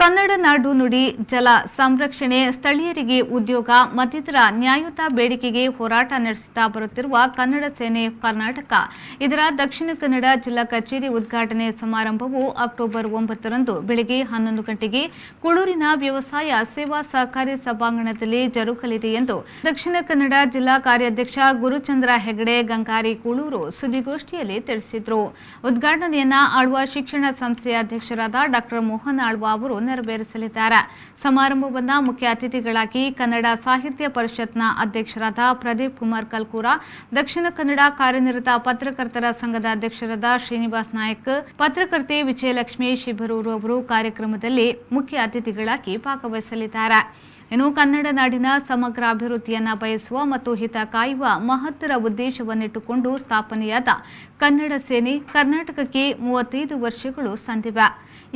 ಕನ್ನಡ ನಾಡು ನುಡಿ ಜಲ ಸಂರಕ್ಷಣೆ ಸ್ಥಳೀಯರಿಗೆ ಉದ್ಯೋಗ ಮತ್ತಿತರ ನ್ಯಾಯಯುತ ಬೇಡಿಕೆಗೆ ಹೋರಾಟ ನಡೆಸುತ್ತಾ ಬರುತ್ತಿರುವ ಕನ್ನಡ ಸೇನೆ ಕರ್ನಾಟಕ ಇದರ ದಕ್ಷಿಣ ಕನ್ನಡ ಜಿಲ್ಲಾ ಕಚೇರಿ ಉದ್ಘಾಟನೆ ಸಮಾರಂಭವು ಅಕ್ಟೋಬರ್ 9 ರಂದು ಬೆಳಗ್ಗೆ 11 ಗಂಟೆಗೆ ಕುಳೂರಿನ ವ್ಯವಸಾಯ ಸೇವಾ ಸಹಕಾರಿ ಸಭಾಂಗಣದಲ್ಲಿ ಜರುಗಲಿದೆ ಎಂದು ದಕ್ಷಿಣ ಕನ್ನಡ ಜಿಲ್ಲಾ ಕಾರ್ಯಾಧ್ಯಕ್ಷ ಗುರುಚಂದ್ರ ಹೆಗಡೆ ಗಂಗಾರಿ ಕುಳೂರು ಸುದ್ದಿಗೋಷ್ಠಿಯಲ್ಲಿ ತಿಳಿಸಿದರು। ಉದ್ಘಾಟನೆಯನ್ನ ಆಳ್ವ ಶಿಕ್ಷಣ ಸಂಸ್ಥೆಯ ಅಧ್ಯಕ್ಷರಾದ ಡಾ ಮೋಹನ್ ಆಳ್ವ ಅವರು ನೆರವೇರಿಸಲಿದ್ದಾರೆ। ಸಮಾರಂಭವನ್ನು ಮುಖ್ಯ ಅತಿಥಿಗಳಾಗಿ ಕನ್ನಡ ಸಾಹಿತ್ಯ ಪರಿಷತ್ನ ಅಧ್ಯಕ್ಷರಾದ ಪ್ರದೀಪ್ ಕುಮಾರ್ ಕಲ್ಕೂರ, ದಕ್ಷಿಣ ಕನ್ನಡ ಕಾರ್ಯನಿರತ ಪತ್ರಕರ್ತರ ಸಂಘದ ಅಧ್ಯಕ್ಷರಾದ ಶ್ರೀನಿವಾಸ್ ನಾಯಕ್, ಪತ್ರಕರ್ತೆ ವಿಜಯಲಕ್ಷ್ಮಿ ಶಿಬರೂರು ಅವರು ಕಾರ್ಯಕ್ರಮದಲ್ಲಿ ಮುಖ್ಯ ಅತಿಥಿಗಳಾಗಿ ಭಾಗವಹಿಸಲಿದ್ದಾರೆ। ಇನ್ನು ಕನ್ನಡ ನಾಡಿನ ಸಮಗ್ರ ಅಭಿವೃದ್ಧಿಯನ್ನು ಬಯಸುವ ಮತ್ತು ಹಿತ ಕಾಯುವ ಮಹತ್ತರ ಉದ್ದೇಶವನ್ನಿಟ್ಟುಕೊಂಡು ಸ್ಥಾಪನೆಯಾದ ಕನ್ನಡ ಸೇನೆ ಕರ್ನಾಟಕಕ್ಕೆ 35 ವರ್ಷಗಳು ಸಂದಿವೆ।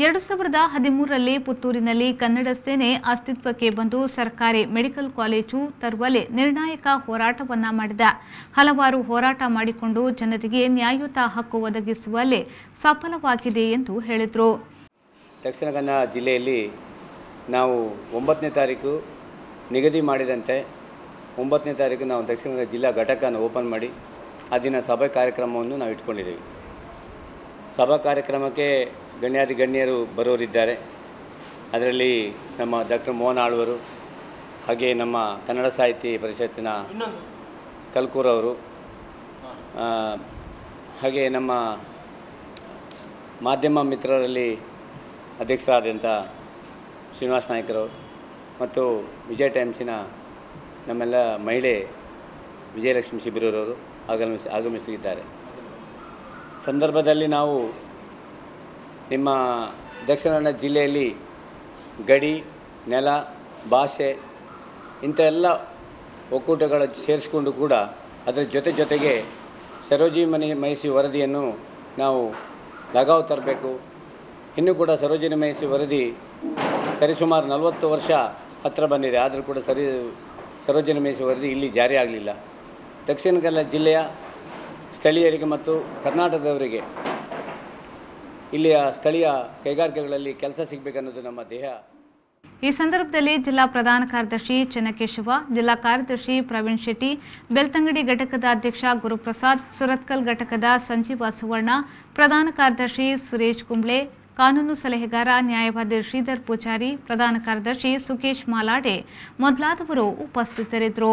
2013 ರಲ್ಲಿ ಪುತ್ತೂರಿನಲ್ಲಿ ಕನ್ನಡ ಸೇನೆ ಅಸ್ತಿತ್ವಕ್ಕೆ ಬಂದು ಸರ್ಕಾರಿ ಮೆಡಿಕಲ್ ಕಾಲೇಜು ತರುವಲ್ಲಿ ನಿರ್ಣಾಯಕ ಹೋರಾಟವನ್ನ ಮಾಡಿದೆ। ಹಲವಾರು ಹೋರಾಟ ಮಾಡಿಕೊಂಡು ಜನತೆಗೆ ನ್ಯಾಯಯುತ ಹಕ್ಕು ಒದಗಿಸುವಲ್ಲಿ ಸಫಲವಾಗಿದೆ ಎಂದು ಹೇಳಿದರು। ದಕ್ಷಿಣ ಕನ್ನಡ ಜಿಲ್ಲೆಯಲ್ಲಿ ನಾವು 9ನೇ ತಾರೀಕು ನಿಗದಿ ಮಾಡಿದಂತೆ 9ನೇ ತಾರೀಕು ನಾವು ದಕ್ಷಿಣ ಕನ್ನಡ ಜಿಲ್ಲಾ ಘಟಕವನ್ನು ಓಪನ್ ಮಾಡಿ ಆ ದಿನ ಸಭೆ ಕಾರ್ಯಕ್ರಮವನ್ನು ನಾವು ಇಟ್ಕೊಂಡಿದ್ದೀವಿ। ಸಭಾ ಕಾರ್ಯಕ್ರಮಕ್ಕೆ ಗಣ್ಯಾತಿ ಗಣ್ಯರು ಬರೋರಿದ್ದಾರೆ। ಅದರಲ್ಲಿ ನಮ್ಮ ಡಾಕ್ಟರ್ ಮೋಹನ್ ಆಳ್ವರು, ಹಾಗೆ ನಮ್ಮ ಕನ್ನಡ ಸಾಹಿತ್ಯ ಪರಿಷತ್ತಿನ ಕಲ್ಕೂರವರು, ಹಾಗೆ ನಮ್ಮ ಮಾಧ್ಯಮ ಮಿತ್ರರಲ್ಲಿ ಅಧ್ಯಕ್ಷರಾದಂಥ ಶ್ರೀನಿವಾಸ್ ನಾಯ್ಕರವರು ಮತ್ತು ವಿಜಯ ಟೈಮ್ಸಿನ ನಮ್ಮೆಲ್ಲ ಮಹಿಳೆ ವಿಜಯಲಕ್ಷ್ಮಿ ಶಿಬಿರೂರವರು ಆಗಮಿಸಲಿದ್ದಾರೆ। ಸಂದರ್ಭದಲ್ಲಿ ನಾವು ನಿಮ್ಮ ದಕ್ಷಿಣ ಕನ್ನಡ ಜಿಲ್ಲೆಯಲ್ಲಿ ಗಡಿ, ನೆಲ, ಭಾಷೆ ಇಂಥ ಎಲ್ಲ ಒಕ್ಕೂಟಗಳ ಸೇರಿಸಿಕೊಂಡು ಕೂಡ ಅದರ ಜೊತೆಗೆ ಸರೋಜಿನಿ ಮಹಿಷಿ ವರದಿಯನ್ನು ನಾವು ಲಗಾವು ತರಬೇಕು। ಇನ್ನೂ ಕೂಡ ಸರೋಜಿನಿ ಮಹಿಷಿ ವರದಿ ಸರಿಸುಮಾರು 40 ವರ್ಷ ಹತ್ತಿರ ಬಂದಿದೆ, ಆದರೂ ಕೂಡ ಸರೋಜಿನಿ ಮಹಿಷಿ ವರದಿ ಇಲ್ಲಿ ಜಾರಿ ಆಗಲಿಲ್ಲ। ದಕ್ಷಿಣ ಕನ್ನಡ ಜಿಲ್ಲೆಯ ಸ್ಥಳೀಯರಿಗೆ ಮತ್ತು ಕರ್ನಾಟಕದವರಿಗೆ ಇಲ್ಲಿಯ ಸ್ಥಳೀಯ ಕೈಗಾರಿಕೆಗಳಲ್ಲಿ ಕೆಲಸ ಸಿಗಬೇಕನ್ನೋದು ನಮ್ಮ ಧ್ಯೇಯ। ಈ ಸಂದರ್ಭದಲ್ಲಿ ಜಿಲ್ಲಾ ಪ್ರಧಾನ ಕಾರ್ಯದರ್ಶಿ ಚೆನ್ನಕೇಶವ, ಜಿಲ್ಲಾ ಕಾರ್ಯದರ್ಶಿ ಪ್ರವೀಣ್ ಶೆಟ್ಟಿ, ಬೆಳ್ತಂಗಡಿ ಘಟಕದ ಅಧ್ಯಕ್ಷ ಗುರುಪ್ರಸಾದ್, ಸುರತ್ಕಲ್ ಘಟಕದ ಸಂಜೀವ ಸುವರ್ಣ, ಪ್ರಧಾನ ಕಾರ್ಯದರ್ಶಿ ಸುರೇಶ್ ಕುಂಬ್ಳೆ, ಕಾನೂನು ಸಲಹೆಗಾರ ನ್ಯಾಯವಾದಿ ಶ್ರೀಧರ್ ಪೂಜಾರಿ, ಪ್ರಧಾನ ಕಾರ್ಯದರ್ಶಿ ಸುಕೇಶ್ ಮಾಲಾಡೆ ಮೊದಲಾದವರು ಉಪಸ್ಥಿತರಿದ್ದರು।